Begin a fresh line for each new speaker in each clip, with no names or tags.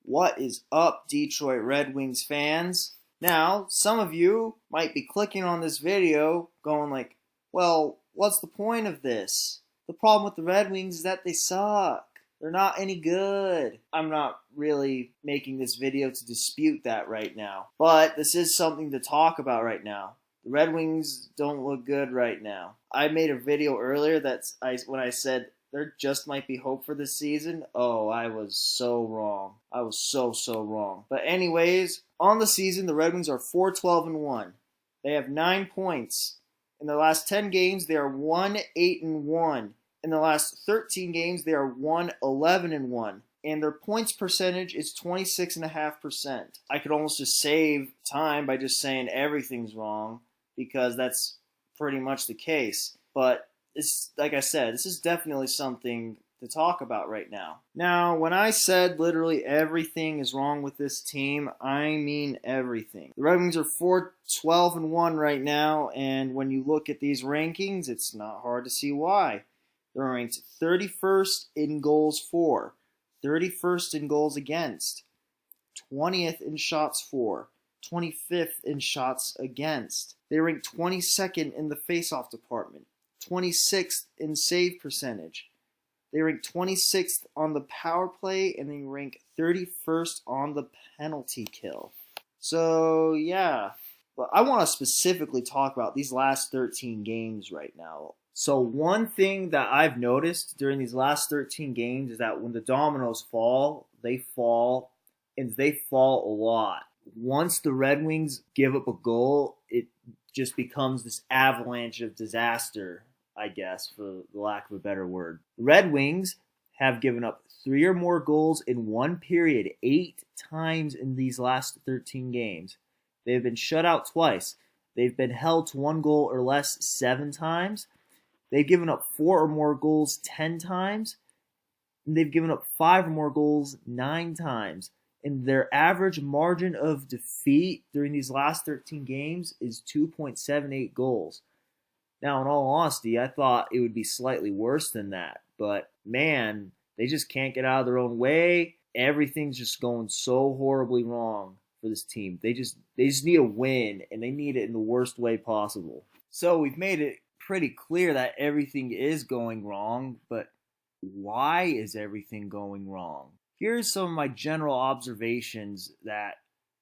What is up, Detroit Red Wings fans? Now, some of you might be clicking on this video going like, well, what's the point of this? The problem with the Red Wings is that they suck. They're not any good. I'm not really making this video to dispute that right now, but this is something to talk about right now. The Red Wings don't look good right now. I made a video earlier when I said there just might be hope for this season. Oh, I was so wrong. I was so wrong. But anyways, on the season, the Red Wings are 4-12-1. They have 9 points. In the last 10 games, they are 1-8-1. In the last 13 games, they are 1-11-1. And their points percentage is 26.5%. I could almost just save time by just saying everything's wrong, because that's pretty much the case. But it's, like I said, this is definitely something to talk about right now. Now, when I said literally everything is wrong with this team, I mean everything. The Red Wings are 4-12-1 right now, and when you look at these rankings, it's not hard to see why. They're ranked 31st in goals for, 31st in goals against, 20th in shots for, 25th in shots against. They rank 22nd in the faceoff department, 26th in save percentage. They rank 26th on the power play, and they rank 31st on the penalty kill. So, yeah. But I want to specifically talk about these last 13 games right now. So one thing that I've noticed during these last 13 games is that when the Dominos fall, and they fall a lot. Once the Red Wings give up a goal, it just becomes this avalanche of disaster, I guess, for the lack of a better word. The Red Wings have given up 3 or more goals in one period 8 times in these last 13 games. They've been shut out twice. They've been held to 1 goal or less 7 times. They've given up 4 or more goals 10 times. And they've given up 5 or more goals 9 times. And their average margin of defeat during these last 13 games is 2.78 goals. Now, in all honesty, I thought it would be slightly worse than that. But, man, they just can't get out of their own way. Everything's just going so horribly wrong for this team. They just need a win, and they need it in the worst way possible. So we've made it pretty clear that everything is going wrong, but why is everything going wrong? Here's some of my general observations that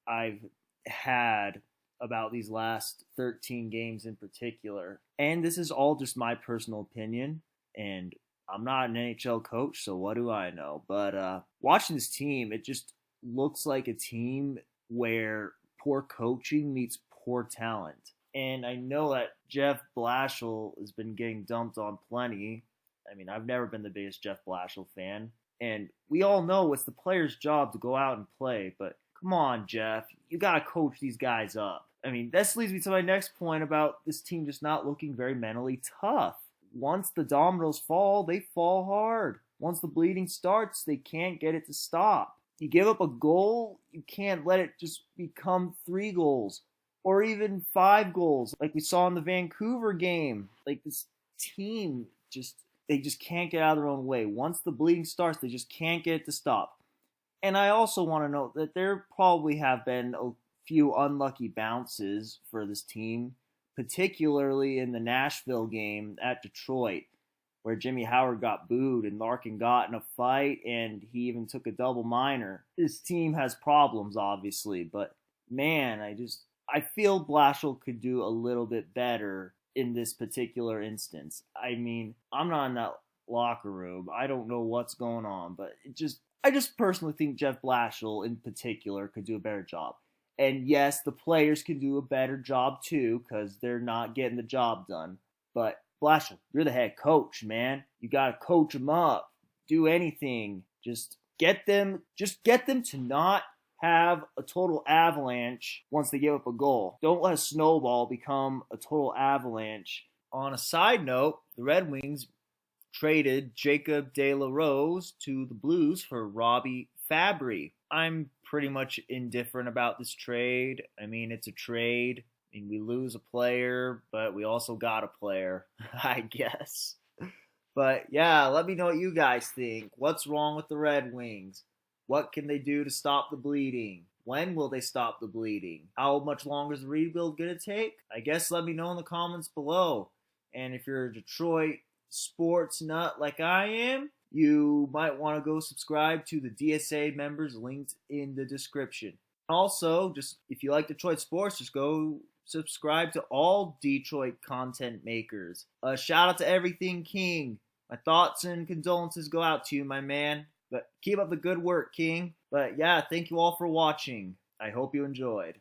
I've had about these last 13 games in particular. And this is all just my personal opinion, and I'm not an NHL coach, so what do I know? But watching this team, it just looks like a team where poor coaching meets poor talent. And I know that Jeff Blashill has been getting dumped on plenty. I mean, I've never been the biggest Jeff Blashill fan. And we all know it's the player's job to go out and play. But come on, Jeff. You got to coach these guys up. I mean, this leads me to my next point about this team just not looking very mentally tough. Once the dominoes fall, they fall hard. Once the bleeding starts, they can't get it to stop. You give up a goal, you can't let it just become 3 goals. Or even 5 goals, like we saw in the Vancouver game. Like, this team, they just can't get out of their own way. Once the bleeding starts, they just can't get it to stop. And I also want to note that there probably have been a few unlucky bounces for this team, particularly in the Nashville game at Detroit, where Jimmy Howard got booed and Larkin got in a fight, and he even took a double minor. This team has problems, obviously, but man, I feel Blashill could do a little bit better in this particular instance. I mean, I'm not in that locker room. I don't know what's going on, but I just personally think Jeff Blashill in particular could do a better job. And yes, the players can do a better job too, because they're not getting the job done. But Blashill, you're the head coach, man. You got to coach them up. Do anything. Just get them to not have a total avalanche once they give up a goal. Don't let a snowball become a total avalanche. On a side note, the Red Wings traded Jacob De La Rose to the Blues for Robbie Fabry. I'm pretty much indifferent about this trade. I mean, it's a trade. I mean, we lose a player, but we also got a player, I guess. But yeah, let me know what you guys think. What's wrong with the Red Wings? What can they do to stop the bleeding? When will they stop the bleeding? How much longer is the rebuild going to take? I guess let me know in the comments below. And if you're a Detroit sports nut like I am, you might want to go subscribe to the DSA members linked in the description. Also, just if you like Detroit sports, just go subscribe to all Detroit content makers. Shout out to Everything King. My thoughts and condolences go out to you, my man. But keep up the good work, King. But yeah, thank you all for watching. I hope you enjoyed.